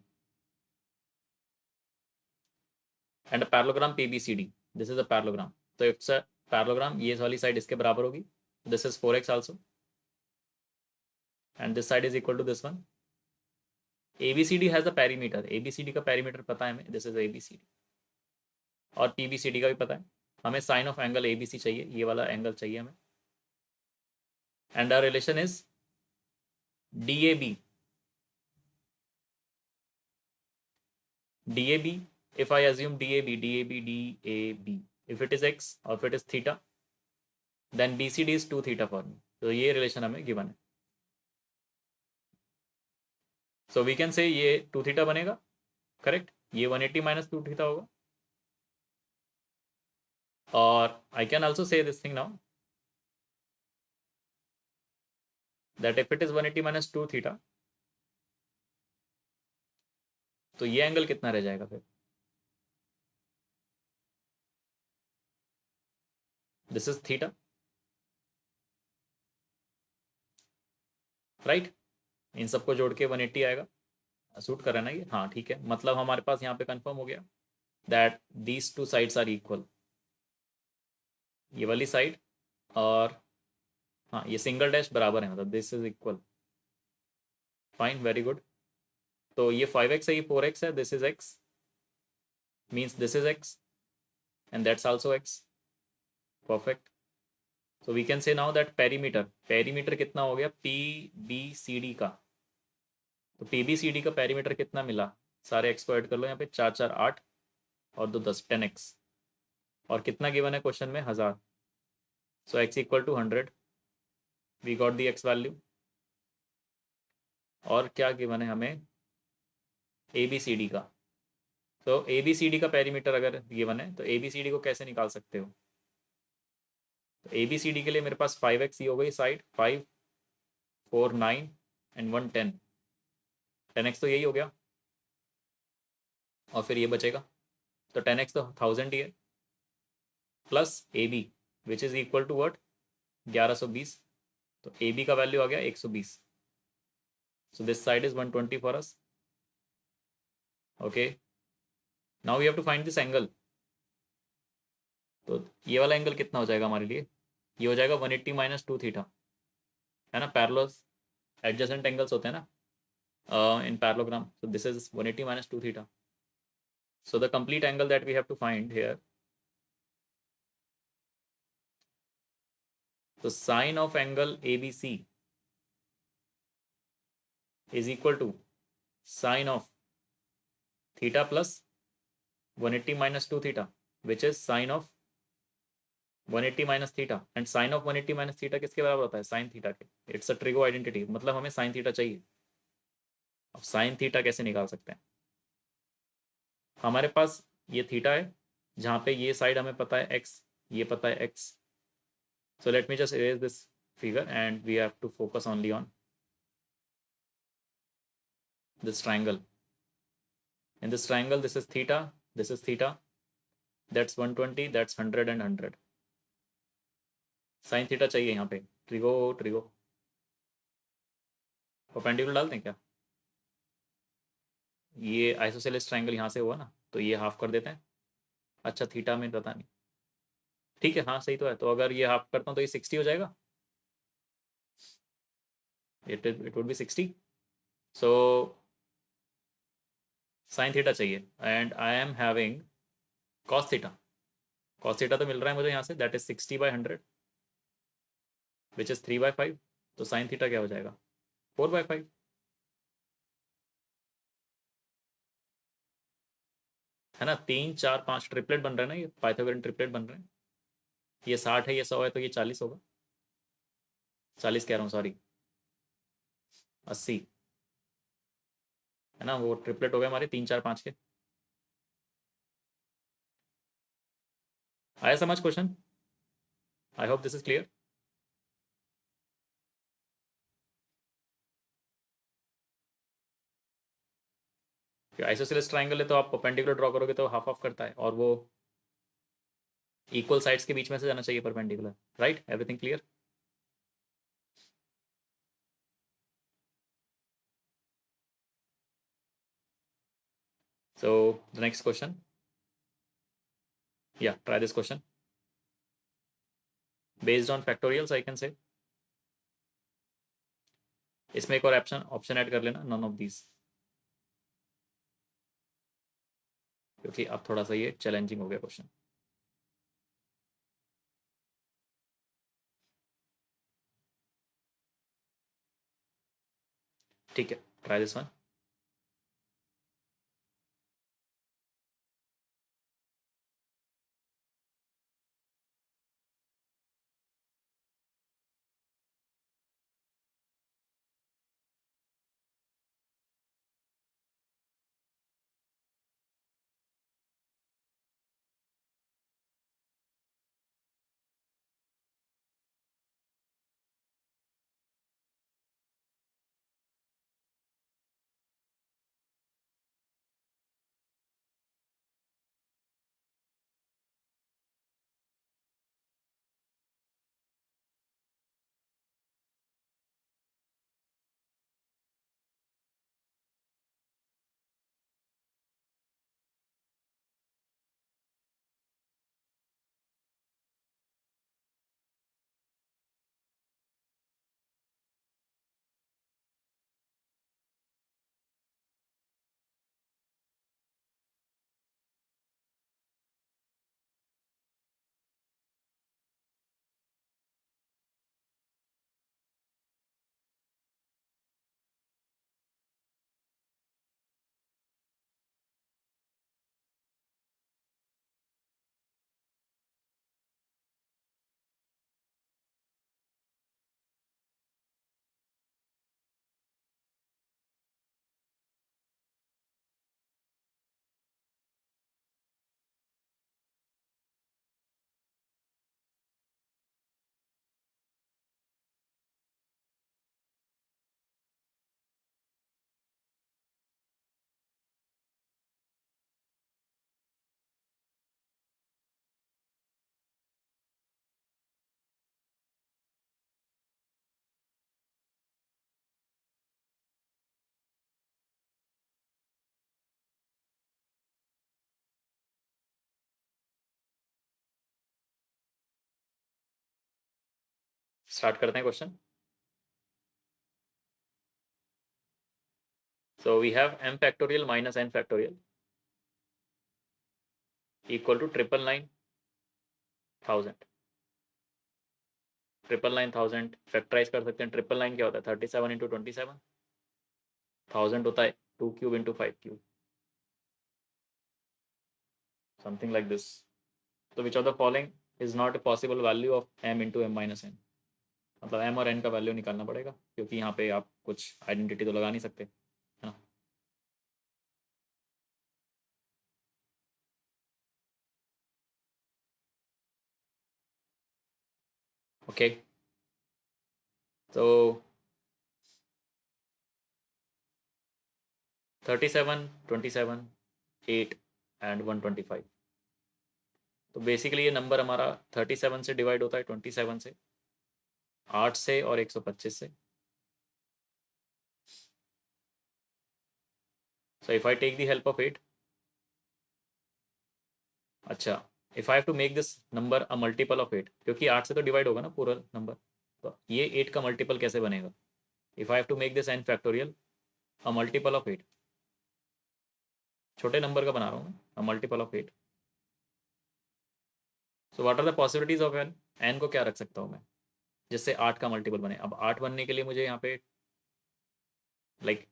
And a parallelogram PBCD. This is a parallelogram. So if it's a parallelogram, ये वाली side इसके बराबर होगी. This is 4x also. And this side is equal to this one. ABCD has a perimeter. ABCD का perimeter पता है हमें. This is ABCD. और PBCD का भी पता है. हमें sin of angle ABC चाहिए. ये वाला angle चाहिए हमें. And our relation is DAB. DAB. If I assume DAB, if it is x or if it is theta, then BCD is 2 theta for me. तो ये रिलेशन हमें given है। सो we can से ये 2 थीटा बनेगा, correct. ये 180 minus 2 theta होगा। और I can also say this thing now that if it is 180 minus 2 theta, तो ये एंगल कितना रह जाएगा फिर? This is theta, right. इन सबको जोड़ के 180 आएगा। सूट कर रहा है ना ये? हाँ ठीक है, मतलब हमारे पास यहाँ पे कंफर्म हो गया that these two sides are equal. ये वाली साइड और हाँ ये सिंगल डैश बराबर है, मतलब this is equal. Fine, very good. तो ये 5x है, ये 4x है, this is x, means this is x and that's also x। Perfect. So we can say now that perimeter, perimeter कितना हो गया PBCD का? तो PBCD का पेरीमीटर कितना मिला? सारे x को ऐड कर लो यहाँ पे, 4 4 8 और 2 10, 10x। और कितना गिवन है क्वेश्चन में? 1000। So x equal to 100, we got the x value. और क्या गिवन है हमें? ABCD का। तो ABCD का पेरीमीटर अगर गिवन है तो ABCD को कैसे निकाल सकते हो? तो ABCD के लिए मेरे पास 5x ही हो गई साइड, 5 4 9 एंड 1 10, 10x तो यही हो गया। और फिर ये बचेगा, तो 10x तो 1000 ही है, plus AB which is equal to what? 1120। तो AB का वैल्यू आ गया 120। So this side is 120 for us. Okay, now we have to find this angle. तो ये वाला एंगल कितना हो जाएगा हमारे लिए? ये हो जाएगा 180 माइनस 2 थीटा, है ना। पैरेलल एडजेसेंट एंगल्स होते हैं ना इन parallelogram. so this is 180 minus 2 theta. So the complete angle that we have to find here, the sine of angle ABC is equal to sine of theta plus 180 minus 2 theta, which is sine of 180 minus theta, and sine of 180 minus theta किसके बराबर होता है? sin theta के। It's a trigo identity, मतलब हमें sin theta चाहिए। अब sin theta कैसे निकाल सकते हैं? हमारे पास ये थीटा है जहाँ पे ये साइड हमें पता है x, ये पता है x। So let me just erase this figure and we have to focus only on this triangle. In this triangle, this is theta, this is theta, that's 120, that's 100 and 100. Sin theta चाहिए यहाँ पे, trigo trigo. Perpendicular डालते हैं क्या? ये isosceles triangle यहाँ से हुआ ना, तो ये हाफ कर देते हैं। अच्छा थीटा में पता नहीं, ठीक है हाँ सही तो है। तो अगर ये हाफ करता हूँ तो ये 60 हो जाएगा, it would be 60. So sin theta चाहिए and I am having cos theta. cos theta तो मिल रहा है मुझे यहाँ से, दैट इज 60/100 विच इज 3/5। तो sin थीटा क्या हो जाएगा? 4/5। है ना, 3 4 5 ट्रिपलेट बन रहा है ना, ये पाइथागोरन ट्रिपलेट बन रहे हैं। ये 60 है, ये 100 है, तो ये 40 होगा। 40 कह रहा हूँ, सॉरी 80, है ना। वो ट्रिपलेट हो गए हमारे 3 4 5 के। आया समझ question? I hope this is clear. Isosceles triangle है तो आप परपेंडिकुलर ड्रॉ करोगे तो हाफ ऑफ करता है, और वो इक्वल साइड्स के बीच में से जाना चाहिए perpendicular, right. Everything clear? So the next question, या try this question based on factorials I can say. इसमें एक और ऑप्शन ऑप्शन ऐड कर लेना, नन ऑफ दीज, क्योंकि अब थोड़ा सा ये चैलेंजिंग हो गया क्वेश्चन। ठीक है, ट्राई दिस वन। स्टार्ट करते हैं question. So we have m factorial minus n factorial equal to 999,000. 999,000 factorise कर सकते हैं. 999 क्या होता है? 37 इंटू 27. 1000 होता है 2 cube into 5 cube, something like this. तो which of the following is not a possible value of m into m minus n. मतलब m और n का वैल्यू निकालना पड़ेगा, क्योंकि यहाँ पे आप कुछ आइडेंटिटी तो लगा नहीं सकते, है ना. ओके, तो 37, 27, 8 एंड 125. तो बेसिकली ये नंबर हमारा 37 से डिवाइड होता है, 27 से, 8 से और 125 से. So if I take the help of 8, अच्छा, if I have to make this number a multiple of 8, क्योंकि 8 से तो डिवाइड होगा ना पूरा नंबर, तो ये 8 का मल्टीपल कैसे बनेगा? If I have to make this n factorial a multiple of 8, छोटे नंबर का बना रहा हूँ मैं, a multiple of 8. So what are the possibilities of n? n को क्या रख सकता हूँ मैं जिससे 8 का मल्टीपल बने? अब 8 बनने के लिए मुझे यहाँ पे like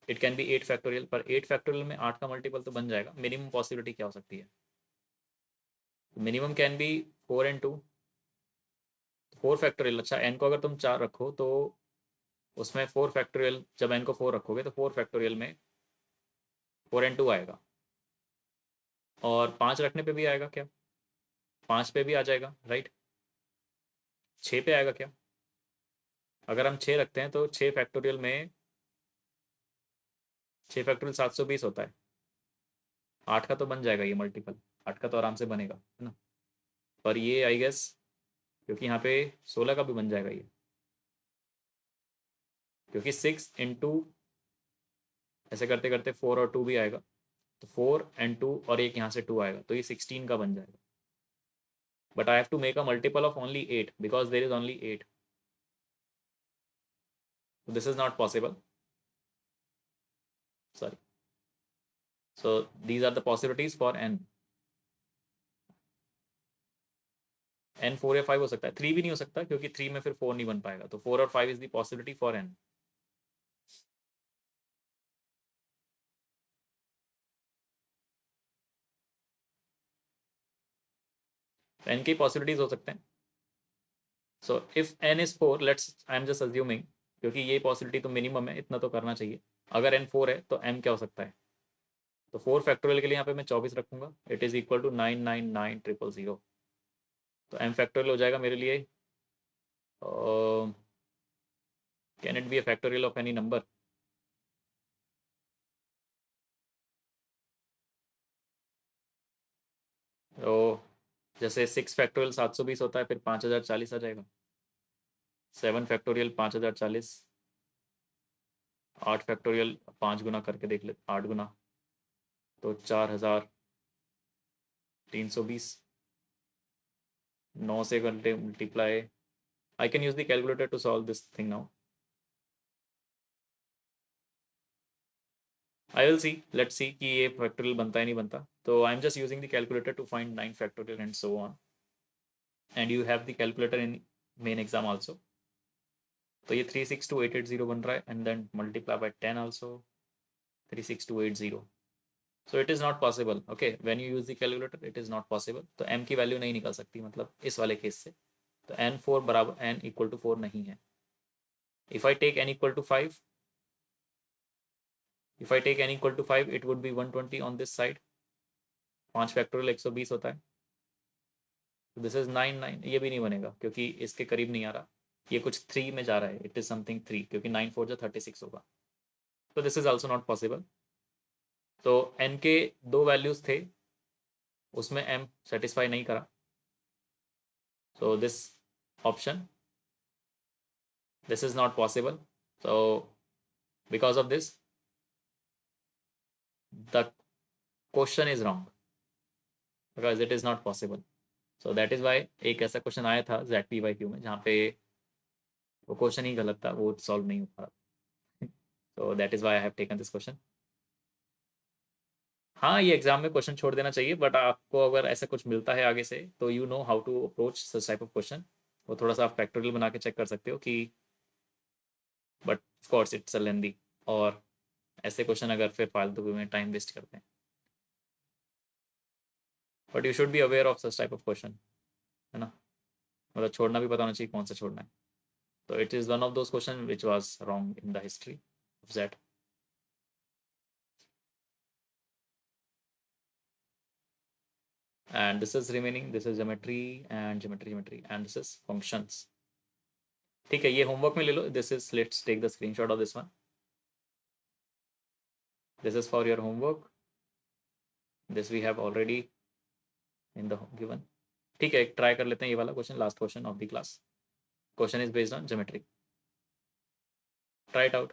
it can B 8 factorial, पर 8 फैक्टोरियल में 8 का मल्टीपल तो बन जाएगा. मिनिमम पॉसिबिलिटी क्या हो सकती है? Minimum can be 4 and 2. 4 factorial. अच्छा, n को अगर तुम 4 रखो तो उसमें 4 फैक्टोरियल, जब n को 4 रखोगे तो 4 फैक्टोरियल में 4 and 2 आएगा. और 5 रखने पे भी आएगा क्या? 5 पे भी आ जाएगा, राइट. 6 पे आएगा क्या? अगर हम 6 रखते हैं तो 6 फैक्टोरियल में 6 फैक्टोरियल 720 होता है. 8 का तो बन जाएगा ये मल्टीपल, 8 का तो आराम से बनेगा, है ना. पर ये आई गेस, क्योंकि यहाँ पे 16 का भी बन जाएगा ये, क्योंकि 6 इंटू ऐसे करते करते 4 और 2 भी आएगा, तो 4 and 2 और एक यहाँ से 2 आएगा, तो ये 16 का बन जाएगा. But I have to make a multiple of only 8 because there is only 8. This is not possible, sorry. So these are the possibilities for n. n 4 या 5 हो सकता है, 3 भी नहीं हो सकता, क्योंकि 3 में फिर 4 नहीं बन पाएगा. तो 4 और 5 is the possibility for n. n की पॉसिबिलिटीज हो सकते हैं. So if n is 4, let's, I am just assuming, क्योंकि ये पॉसिबिलिटी तो मिनिमम है, इतना तो करना चाहिए. अगर n 4 है तो m क्या हो सकता है? तो 4 फैक्टोरियल के लिए यहाँ पे मैं 24 रखूंगा. It is equal to 999,000. तो m फैक्टोरियल हो जाएगा मेरे लिए, can it be a factorial of any number? तो जैसे 6 फैक्टोरियल 720 होता है, फिर 5040 आ जाएगा. 7 फैक्टोरियल 5040, 8 फैक्टोरियल 5 गुना करके देख ले, 8 गुना तो 4320. 9 से घंटे multiply. I can use the calculator to solve this thing now. I will see, let's see कि ये फैक्टोरियल बनता है नहीं बनता. तो I am just using the calculator to find 9 factorial and so on. And you have the calculator in main exam also. तो ये 362,880 बन रहा है, and then multiply by 10 also, 36280. So it is not possible. Okay, when you use the calculator it is not possible. तो m की value नहीं निकल सकती, मतलब इस वाले केस से. तो n4 बराबर n इक्वल टू 4 नहीं है. If I take n equal to 5, if I take n equal to 5 it would be 120 on this side. 5 factorial 120 होता है. दिस इज 9 ये भी नहीं बनेगा, क्योंकि इसके करीब नहीं आ रहा. ये कुछ 3 में जा रहा है, इट इज समथिंग 3, क्योंकि 9 4 जो 36 होगा. तो this is also not possible. तो n के 2 वैल्यूज थे, उसमें m सेटिस्फाई नहीं करा. So this option, this is not possible. So because of this the question is wrong, because it is not possible. So that is why एक ऐसा question आया था ZPYQ में, जहाँ पे वो क्वेश्चन ही गलत था, वो सॉल्व नहीं हो पा रहा। तो that is why I have taken this question. हाँ, ये एग्जाम में क्वेश्चन छोड़ देना चाहिए, बट आपको अगर ऐसा कुछ मिलता है आगे से तो you know how to approach such type of question. वो थोड़ा सा आप फैक्टोरियल बना के चेक कर सकते हो कि, but of course it's a lengthy, और ऐसे क्वेश्चन अगर फिर फालतू में टाइम वेस्ट करते हैं, but you should be aware of such type of question, है ना। मतलब छोड़ना भी पता होना चाहिए कौन सा छोड़ना है। तो it is one of those question which was wrong in the history of that. And this is remaining, this is geometry and geometry and this is functions। ठीक है, ये होमवर्क में ले लो। This is, let's take the screenshot of this one. This is for your homework. This we have already in the given. ठीक है, try कर लेते हैं ये वाला question, last question of the class. Question is based on geometry. Try it out.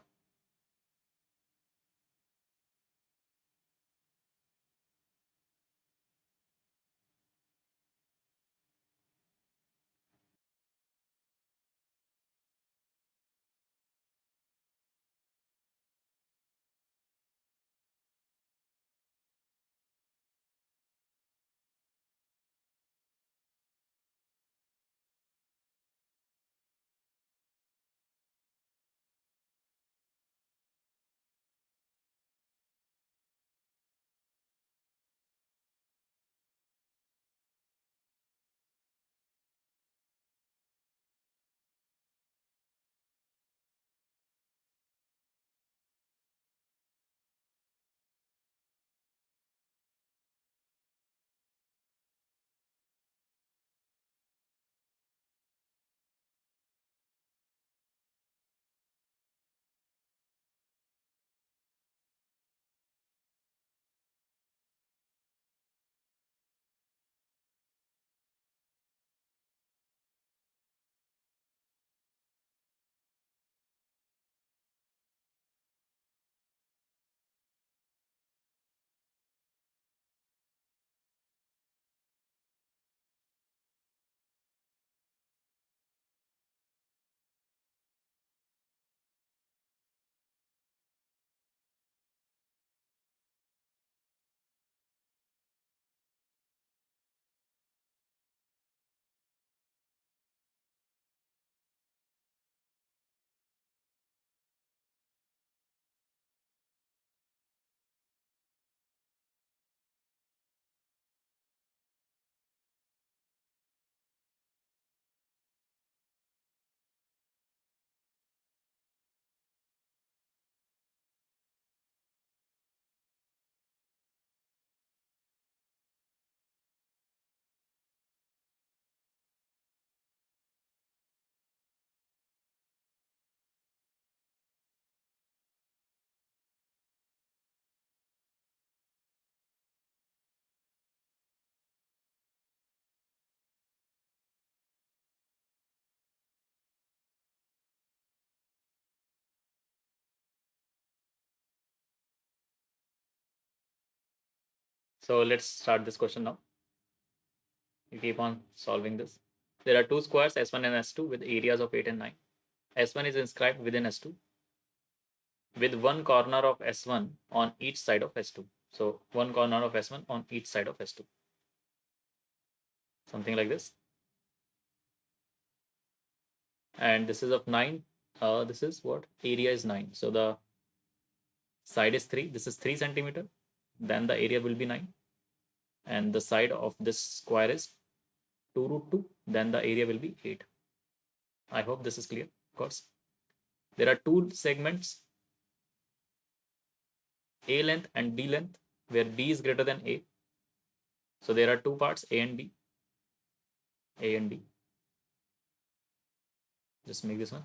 So let's start this question now. You keep on solving this. There are two squares S1 and S2 with areas of 8 and 9. S1 is inscribed within S2 with one corner of S1 on each side of S2. So one corner of S1 on each side of S2. Something like this. And this is of 9. This is what? Area is 9. So the side is 3. This is 3 centimeter. Then the area will be 9. And the side of this square is 2 root 2. Then the area will be 8. I hope this is clear. Of course, there are two segments, A length and B length, where B is greater than A. So there are two parts, A and B. A and B. Just make this one.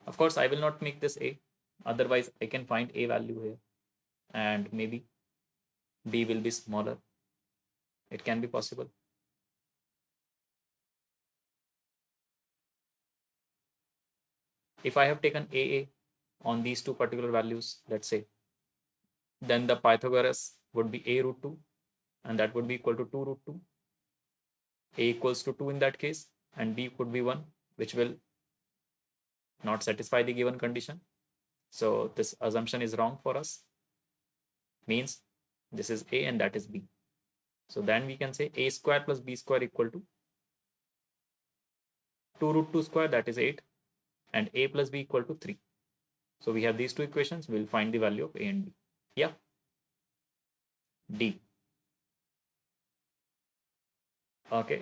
Of course, I will not make this A. Otherwise, I can find A value here. And maybe B will be smaller. It can be possible. If I have taken AA on these two particular values, let's say, then the Pythagoras would be A root 2, and that would be equal to 2 root 2. A equals to 2 in that case, and B could be 1, which will not satisfy the given condition. So this assumption is wrong for us. Means this is A and that is B. So then we can say A square plus B square equal to 2 root 2 square, that is 8, and A plus B equal to 3. So we have these two equations. We'll find the value of A and B. Yeah. D. Okay,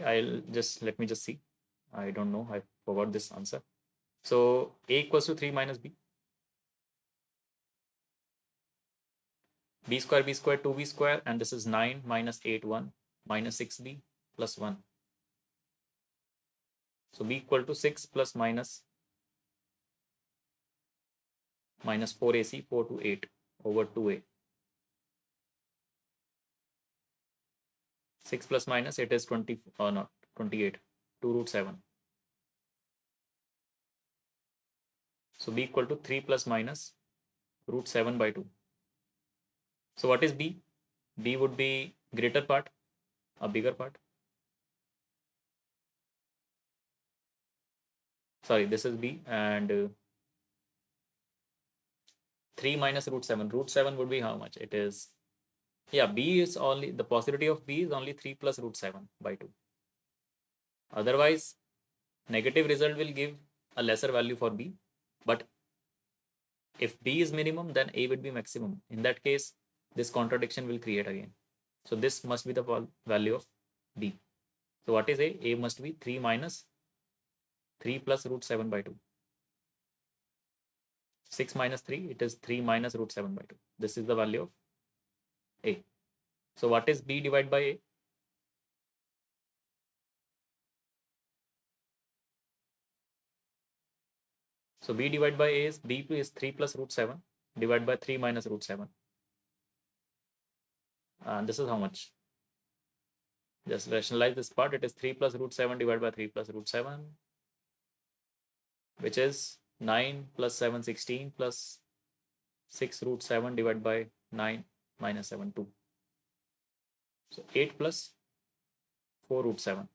let me just see. I don't know. I forgot this answer. So A equals to 3 minus B. B square, 2B square, and this is 9 minus 8, 1, minus 6B plus 1. So B equal to 6 plus minus 4AC, 4 to 8 over 2A. 6 plus minus, it is 20, or not 28, 2 root 7. So B equal to 3 plus minus root 7 by 2. So what is B? B would be greater part, a bigger part. Sorry, this is B, and 3 minus root 7. Root 7 would be how much? It is, yeah, B is only, the possibility of B is only 3 plus root 7 by 2. Otherwise, negative result will give a lesser value for B. But if B is minimum, then A would be maximum. In that case, this contradiction will create again. So this must be the value of B. So what is A? A must be 3 minus 3 plus root 7 by 2. 6 minus 3, it is 3 minus root 7 by 2. This is the value of A. So what is B divided by A? So B divided by A is, B is 3 plus root 7 divided by 3 minus root 7. And this is how much? Just rationalize this part. It is 3 plus root 7 divided by 3 plus root 7, which is 9 plus 7, 16 plus 6 root 7 divided by 9 minus 7, 2. So 8 plus 4 root 7.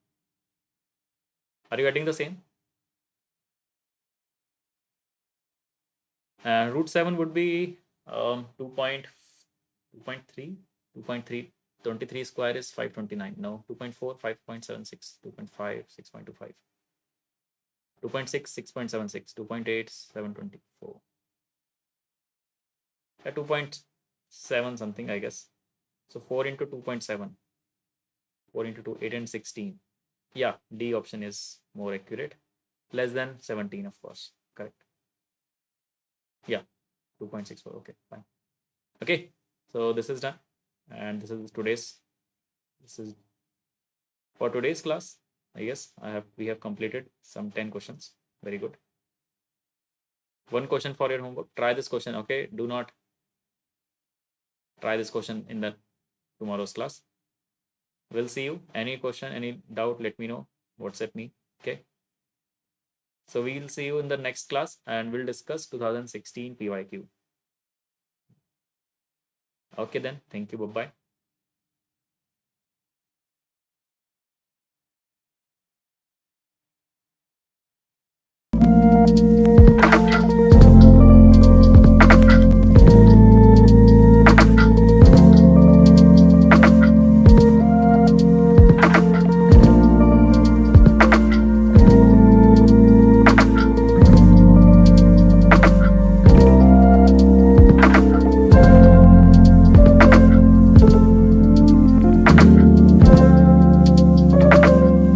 Are you getting the same? And root 7 would be 2.3. 2.3. 23 square is 529. No, 2.4, 5.76. 2.5, 6.25. 2.6, 6.76. 2.8, 724. 2.7 something, I guess. So 4 into 2.7. 4 into 2, 8 and 16. Yeah, D option is more accurate. Less than 17, of course. Correct. Yeah, 2.64. Okay, fine. Okay, so this is done. And this is for today's class. I guess we have completed some 10 questions. Very good. One question for your homework. Try this question. Okay, do not try this question in the tomorrow's class. We'll see you. Any question, any doubt, let me know. WhatsApp me. Okay. So we'll see you in the next class and we'll discuss 2016 PYQ. Okay then. Thank you. Bye-bye.